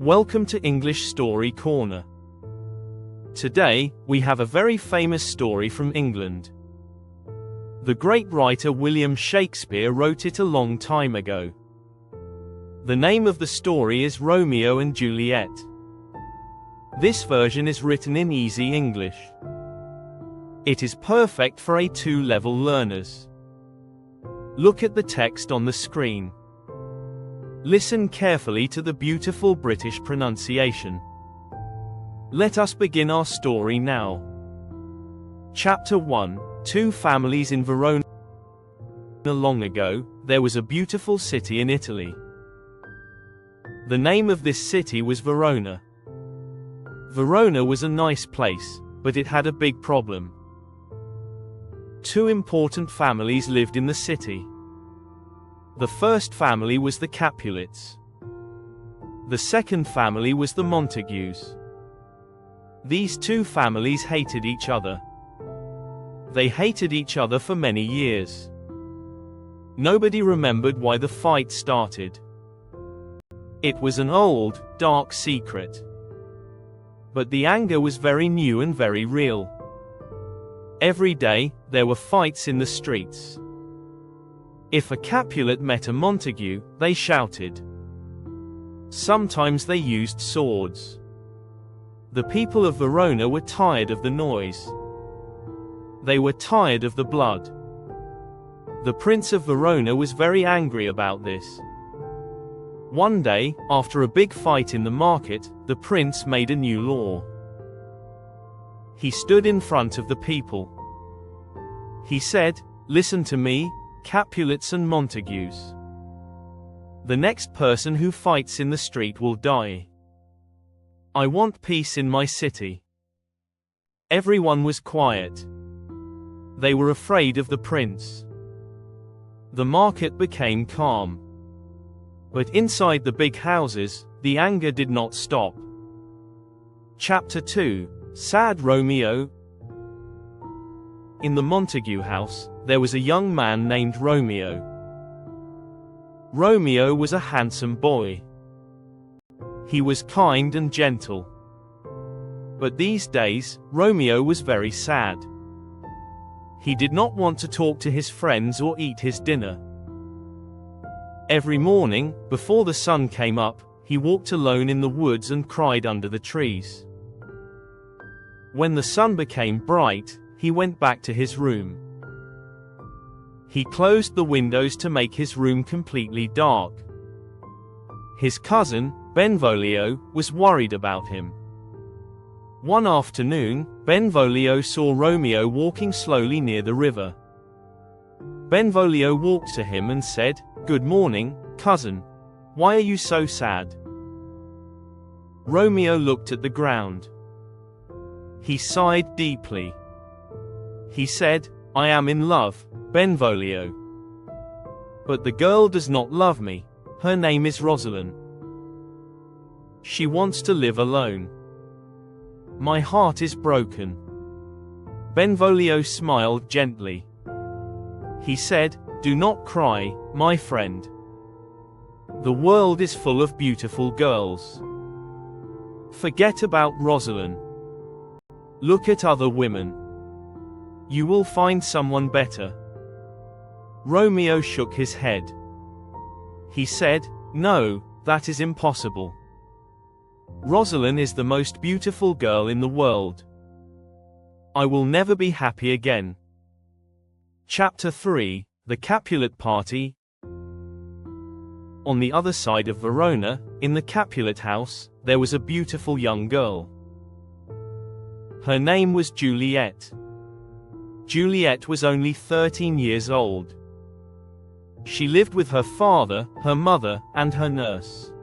Welcome to English Story Corner. Today, we have a very famous story from England. The great writer William Shakespeare wrote it a long time ago. The name of the story is Romeo and Juliet. This version is written in easy English. It is perfect for A2 level learners. Look at the text on the screen. Listen carefully to the beautiful British pronunciation. Let us begin our story now. Chapter 1. Two families in Verona. Long ago, there was a beautiful city in Italy. The name of this city was Verona. Verona was a nice place, but it had a big problem. Two important families lived in the city. The first family was the Capulets. The second family was the Montagues. These two families hated each other. They hated each other for many years. Nobody remembered why the fight started. It was an old, dark secret. But the anger was very new and very real. Every day, there were fights in the streets. If a Capulet met a Montague, they shouted. Sometimes they used swords. The people of Verona were tired of the noise. They were tired of the blood. The Prince of Verona was very angry about this. One day, after a big fight in the market, the prince made a new law. He stood in front of the people. He said, "Listen to me, Capulets and Montagues. The next person who fights in the street will die. I want peace in my city." Everyone was quiet. They were afraid of the prince. The market became calm. But inside the big houses, the anger did not stop. Chapter 2. Sad Romeo. In the Montague house, there was a young man named Romeo. Romeo was a handsome boy. He was kind and gentle. But these days, Romeo was very sad. He did not want to talk to his friends or eat his dinner. Every morning, before the sun came up, he walked alone in the woods and cried under the trees. When the sun became bright, he went back to his room. He closed the windows to make his room completely dark. His cousin, Benvolio, was worried about him. One afternoon, Benvolio saw Romeo walking slowly near the river. Benvolio walked to him and said, "Good morning, cousin. Why are you so sad?" Romeo looked at the ground. He sighed deeply. He said, "I am in love, Benvolio. But the girl does not love me. Her name is Rosalind. She wants to live alone. My heart is broken." Benvolio smiled gently. He said, "Do not cry, my friend. The world is full of beautiful girls. Forget about Rosalind. Look at other women. You will find someone better." Romeo shook his head. He said, "No, that is impossible. Rosalind is the most beautiful girl in the world. I will never be happy again." Chapter 3. The Capulet Party. On the other side of Verona, in the Capulet house, there was a beautiful young girl. Her name was Juliet. Juliet was only 13 years old. She lived with her father, her mother, and her nurse.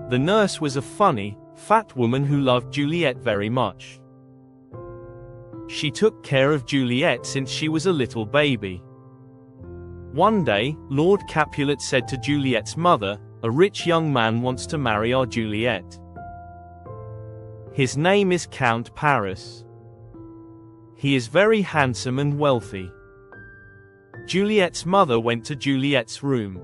The nurse was a funny, fat woman who loved Juliet very much. She took care of Juliet since she was a little baby. One day, Lord Capulet said to Juliet's mother, "A rich young man wants to marry our Juliet. His name is Count Paris. He is very handsome and wealthy." Juliet's mother went to Juliet's room.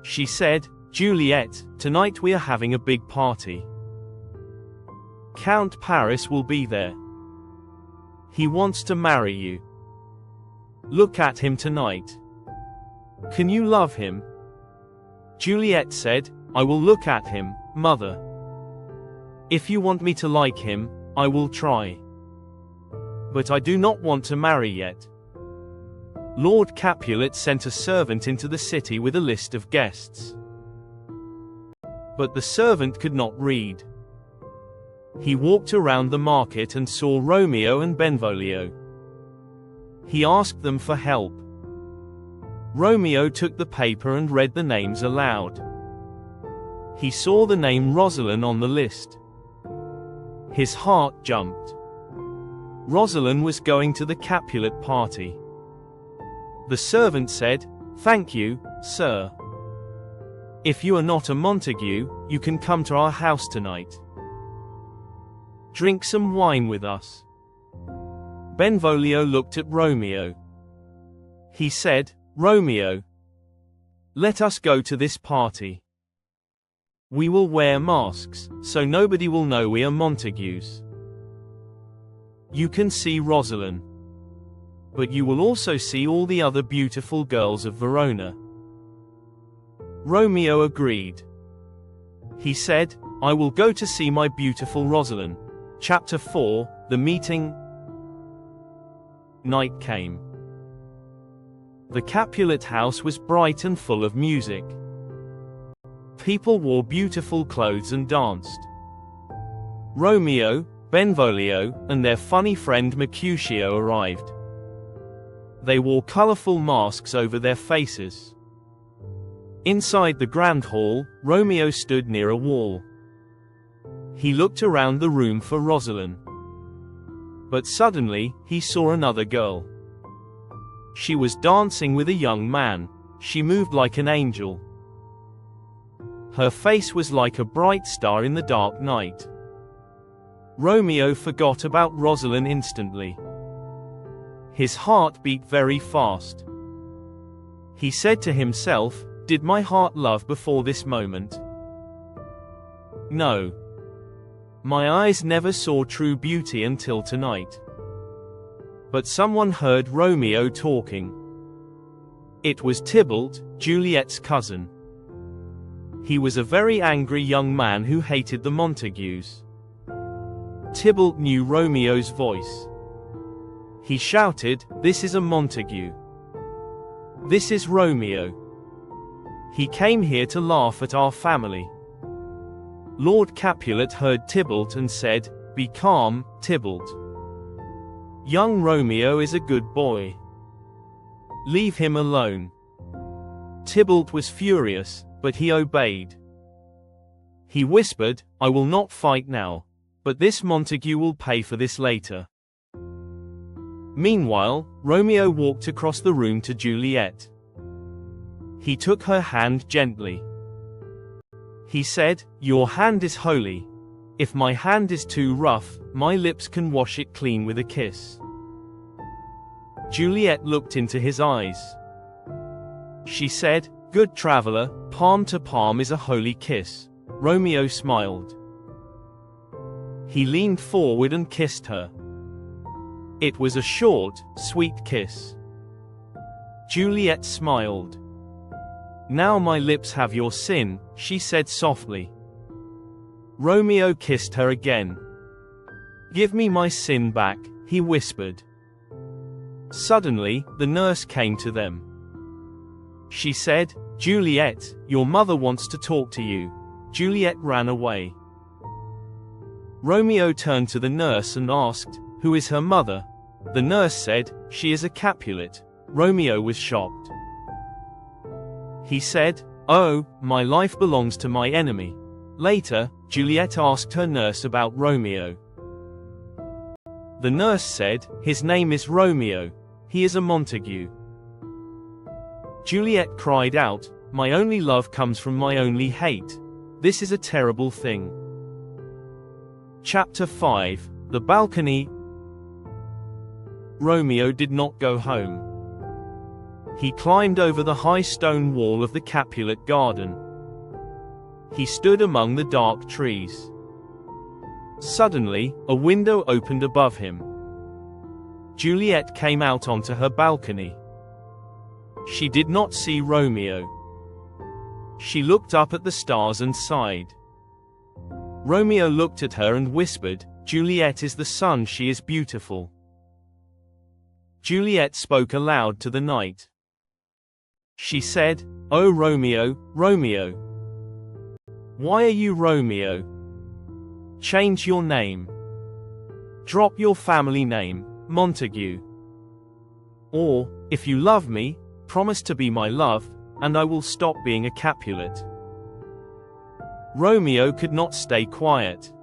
She said, Juliet, tonight we are having a big party. Count Paris will be there. He wants to marry you. Look at him tonight. Can you love him? Juliet said, I will look at him, mother. If you want me to like him, I will try. But I do not want to marry yet. Lord Capulet sent a servant into the city with a list of guests. But the servant could not read. He walked around the market and saw Romeo and Benvolio. He asked them for help. Romeo took the paper and read the names aloud. He saw the name Rosalind on the list. His heart jumped. Rosalind was going to the Capulet party. The servant said, Thank you, sir. If you are not a Montague, you can come to our house tonight. Drink some wine with us. Benvolio looked at Romeo. He said, Romeo, let us go to this party. We will wear masks, so nobody will know we are Montagues. You can see Rosalind. But you will also see all the other beautiful girls of Verona. Romeo agreed. He said, I will go to see my beautiful Rosalind. Chapter 4, The Meeting. Night came. The Capulet house was bright and full of music. People wore beautiful clothes and danced. Romeo, Benvolio, and their funny friend Mercutio arrived. They wore colorful masks over their faces. Inside the grand hall, Romeo stood near a wall. He looked around the room for Rosalind. But suddenly, he saw another girl. She was dancing with a young man. She moved like an angel. Her face was like a bright star in the dark night. Romeo forgot about Rosalind instantly. His heart beat very fast. He said to himself, Did my heart love before this moment? No. My eyes never saw true beauty until tonight. But someone heard Romeo talking. It was Tybalt, Juliet's cousin. He was a very angry young man who hated the Montagues. Tybalt knew Romeo's voice. He shouted, This is a Montague. This is Romeo. He came here to laugh at our family. Lord Capulet heard Tybalt and said, Be calm, Tybalt. Young Romeo is a good boy. Leave him alone. Tybalt was furious, but he obeyed. He whispered, I will not fight now. But this Montague will pay for this later. Meanwhile, Romeo walked across the room to Juliet. He took her hand gently. He said, Your hand is holy. If my hand is too rough, my lips can wash it clean with a kiss. Juliet looked into his eyes. She said, Good traveler, palm to palm is a holy kiss. Romeo smiled. He leaned forward and kissed her. It was a short, sweet kiss. Juliet smiled. Now my lips have your sin, she said softly. Romeo kissed her again. Give me my sin back, he whispered. Suddenly, the nurse came to them. She said, Juliet, your mother wants to talk to you. Juliet ran away. Romeo turned to the nurse and asked, Who is her mother? The nurse said, She is a Capulet. Romeo was shocked. He said, Oh, my life belongs to my enemy. Later, Juliet asked her nurse about Romeo. The nurse said, His name is Romeo. He is a Montague. Juliet cried out, My only love comes from my only hate. This is a terrible thing. Chapter 5, The Balcony. Romeo did not go home. He climbed over the high stone wall of the Capulet garden. He stood among the dark trees. Suddenly, a window opened above him. Juliet came out onto her balcony. She did not see Romeo. She looked up at the stars and sighed. Romeo looked at her and whispered, "Juliet is the sun, she is beautiful." Juliet spoke aloud to the night. She said, "Oh Romeo, Romeo. Why are you Romeo? Change your name. Drop your family name, Montague. Or, if you love me, promise to be my love, and I will stop being a Capulet." Romeo could not stay quiet.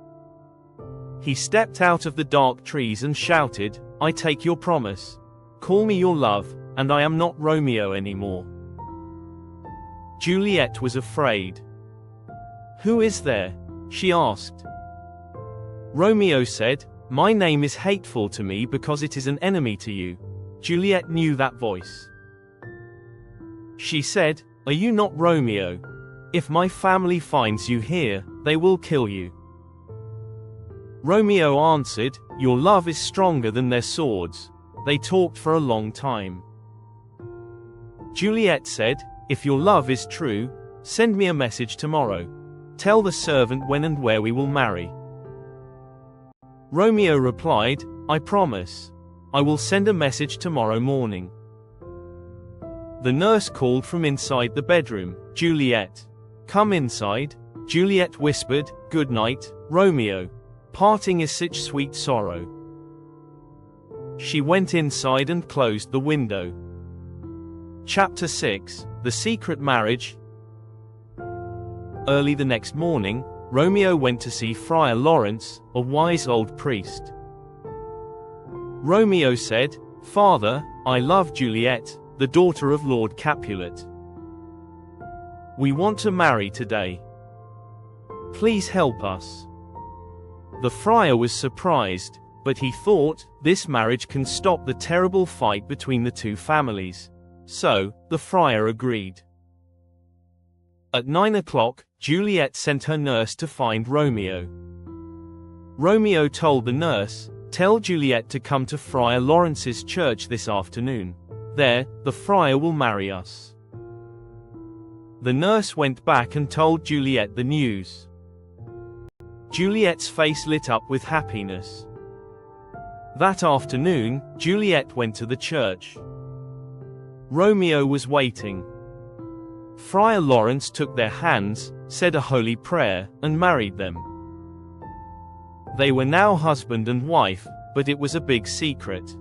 He stepped out of the dark trees and shouted, "I take your promise. Call me your love, and I am not Romeo anymore." Juliet was afraid. "Who is there?" she asked. Romeo said, "My name is hateful to me because it is an enemy to you." Juliet knew that voice. She said, "Are you not Romeo? If my family finds you here, they will kill you." Romeo answered, "Your love is stronger than their swords." They talked for a long time. Juliet said, "If your love is true, send me a message tomorrow. Tell the servant when and where we will marry." Romeo replied, "I promise. I will send a message tomorrow morning." The nurse called from inside the bedroom, "Juliet, come inside." Juliet whispered, "Good night, Romeo. Parting is such sweet sorrow." She went inside and closed the window. Chapter 6, The Secret Marriage. Early the next morning, Romeo went to see Friar Lawrence, a wise old priest. Romeo said, "Father, I love Juliet, the daughter of Lord Capulet. We want to marry today. Please help us." The friar was surprised, but he thought, this marriage can stop the terrible fight between the two families. So, the friar agreed. At 9 o'clock, Juliet sent her nurse to find Romeo. Romeo told the nurse, "Tell Juliet to come to Friar Lawrence's church this afternoon. There, the friar will marry us." The nurse went back and told Juliet the news. Juliet's face lit up with happiness. That afternoon, Juliet went to the church. Romeo was waiting. Friar Lawrence took their hands, said a holy prayer, and married them. They were now husband and wife, but it was a big secret.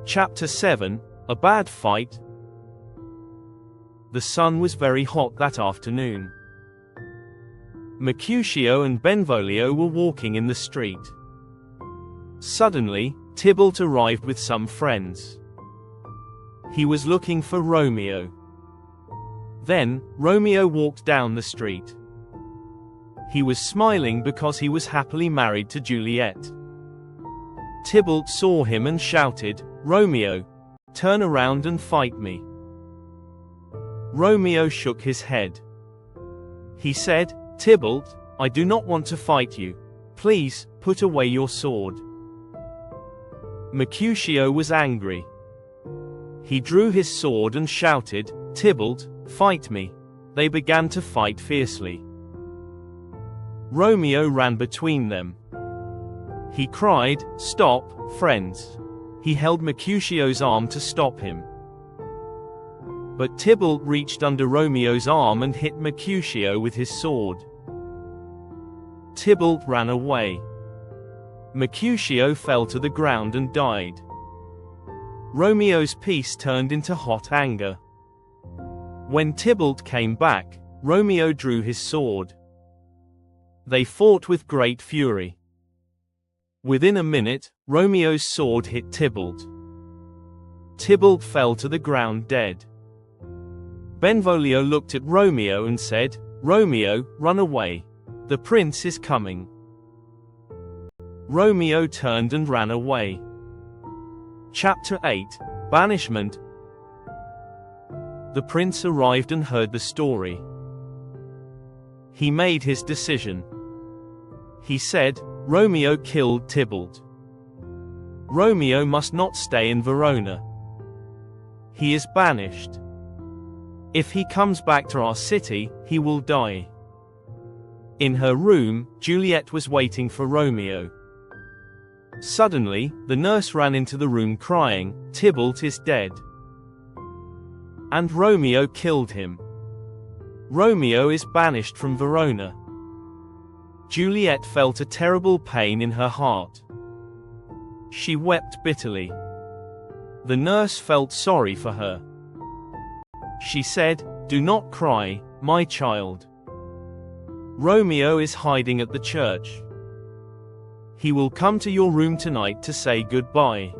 Chapter 7, A Bad Fight. The sun was very hot that afternoon. Mercutio and Benvolio were walking in the street. Suddenly, Tybalt arrived with some friends. He was looking for Romeo. Then, Romeo walked down the street. He was smiling because he was happily married to Juliet. Tybalt saw him and shouted, "Romeo, turn around and fight me." Romeo shook his head. He said, "Tybalt, I do not want to fight you. Please, put away your sword." Mercutio was angry. He drew his sword and shouted, "Tybalt, fight me." They began to fight fiercely. Romeo ran between them. He cried, "Stop, friends." He held Mercutio's arm to stop him. But Tybalt reached under Romeo's arm and hit Mercutio with his sword. Tybalt ran away. Mercutio fell to the ground and died. Romeo's peace turned into hot anger. When Tybalt came back, Romeo drew his sword. They fought with great fury. Within a minute, Romeo's sword hit Tybalt. Tybalt fell to the ground dead. Benvolio looked at Romeo and said, "Romeo, run away. The prince is coming." Romeo turned and ran away. Chapter 8, Banishment. The prince arrived and heard the story. He made his decision. He said, Romeo killed Tybalt. Romeo must not stay in Verona. He is banished. If he comes back to our city, he will die. In her room, Juliet was waiting for Romeo. Suddenly, the nurse ran into the room crying, Tybalt is dead. And Romeo killed him. Romeo is banished from Verona. Juliet felt a terrible pain in her heart. She wept bitterly. The nurse felt sorry for her. She said, Do not cry, my child. Romeo is hiding at the church. He will come to your room tonight to say goodbye.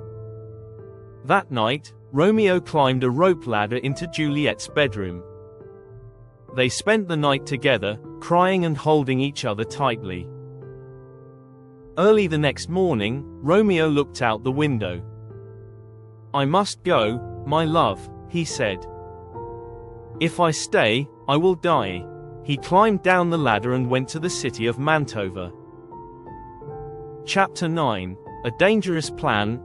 That night, Romeo climbed a rope ladder into Juliet's bedroom. They spent the night together, crying and holding each other tightly. Early the next morning, Romeo looked out the window. I must go, my love, he said. If I stay, I will die. He climbed down the ladder and went to the city of Mantova. Chapter 9: A Dangerous Plan.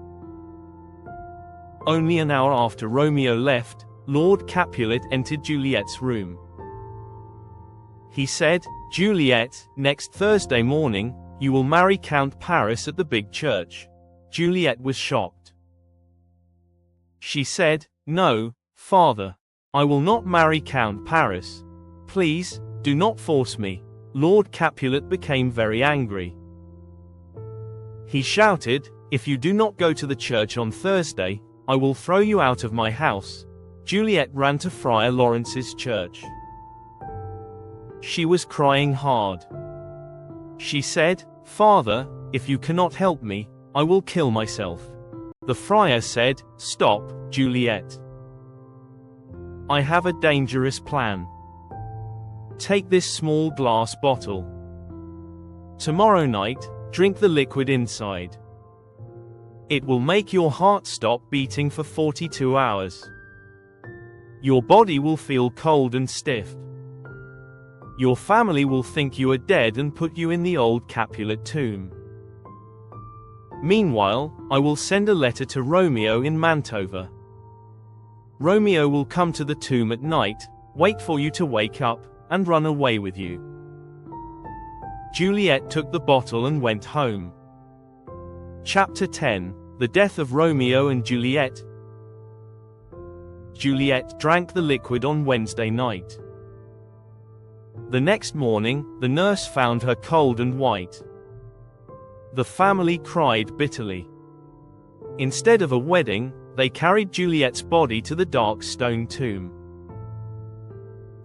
Only an hour after Romeo left, Lord Capulet entered Juliet's room. He said, Juliet, next Thursday morning, you will marry Count Paris at the big church. Juliet was shocked. She said, No, father. I will not marry Count Paris. Please, do not force me. Lord Capulet became very angry. He shouted, If you do not go to the church on Thursday, I will throw you out of my house. Juliet ran to Friar Lawrence's church. She was crying hard. She said, Father, if you cannot help me, I will kill myself. The friar said, Stop, Juliet. I have a dangerous plan. Take this small glass bottle. Tomorrow night, drink the liquid inside. It will make your heart stop beating for 42 hours. Your body will feel cold and stiff. Your family will think you are dead and put you in the old Capulet tomb. Meanwhile, I will send a letter to Romeo in Mantova. Romeo will come to the tomb at night, wait for you to wake up, and run away with you. Juliet took the bottle and went home. Chapter 10: The Death of Romeo and Juliet. Juliet drank the liquid on Wednesday night. The next morning, the nurse found her cold and white. The family cried bitterly. Instead of a wedding, they carried Juliet's body to the dark stone tomb.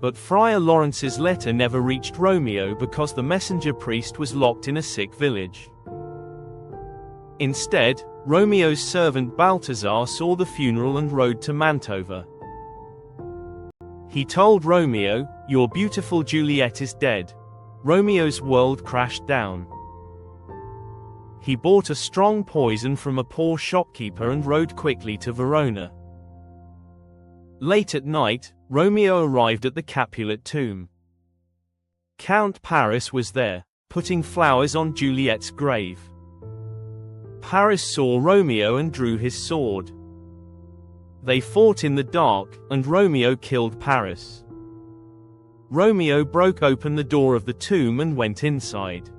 But Friar Lawrence's letter never reached Romeo because the messenger priest was locked in a sick village. Instead, Romeo's servant Balthazar saw the funeral and rode to Mantova. He told Romeo, Your beautiful Juliet is dead. Romeo's world crashed down. He bought a strong poison from a poor shopkeeper and rode quickly to Verona. Late at night, Romeo arrived at the Capulet tomb. Count Paris was there, putting flowers on Juliet's grave. Paris saw Romeo and drew his sword. They fought in the dark, and Romeo killed Paris. Romeo broke open the door of the tomb and went inside.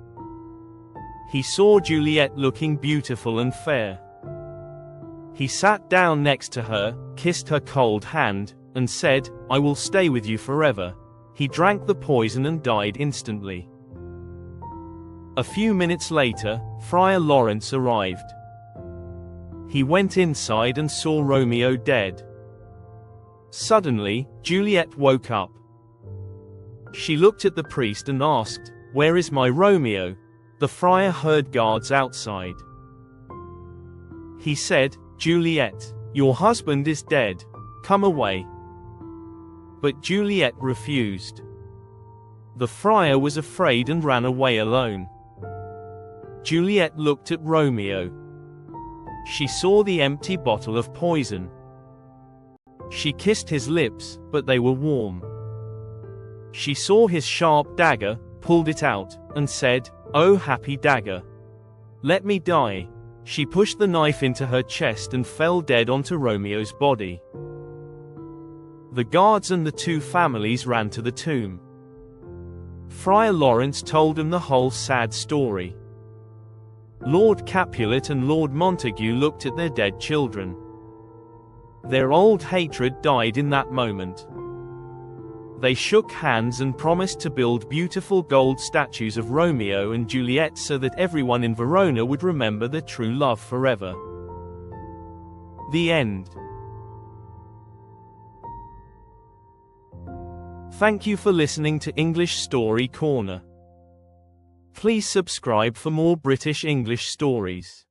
He saw Juliet looking beautiful and fair. He sat down next to her, kissed her cold hand, and said, I will stay with you forever. He drank the poison and died instantly. A few minutes later, Friar Lawrence arrived. He went inside and saw Romeo dead. Suddenly, Juliet woke up. She looked at the priest and asked, Where is my Romeo? The friar heard guards outside. He said, Juliet, your husband is dead. Come away. But Juliet refused. The friar was afraid and ran away alone. Juliet looked at Romeo. She saw the empty bottle of poison. She kissed his lips, but they were warm. She saw his sharp dagger, pulled it out, and said, "Oh happy dagger. Let me die." She pushed the knife into her chest and fell dead onto Romeo's body. The guards and the two families ran to the tomb. Friar Lawrence told them the whole sad story. Lord Capulet and Lord Montague looked at their dead children. Their old hatred died in that moment. They shook hands and promised to build beautiful gold statues of Romeo and Juliet so that everyone in Verona would remember their true love forever. The end. Thank you for listening to English Story Corner. Please subscribe for more British English stories.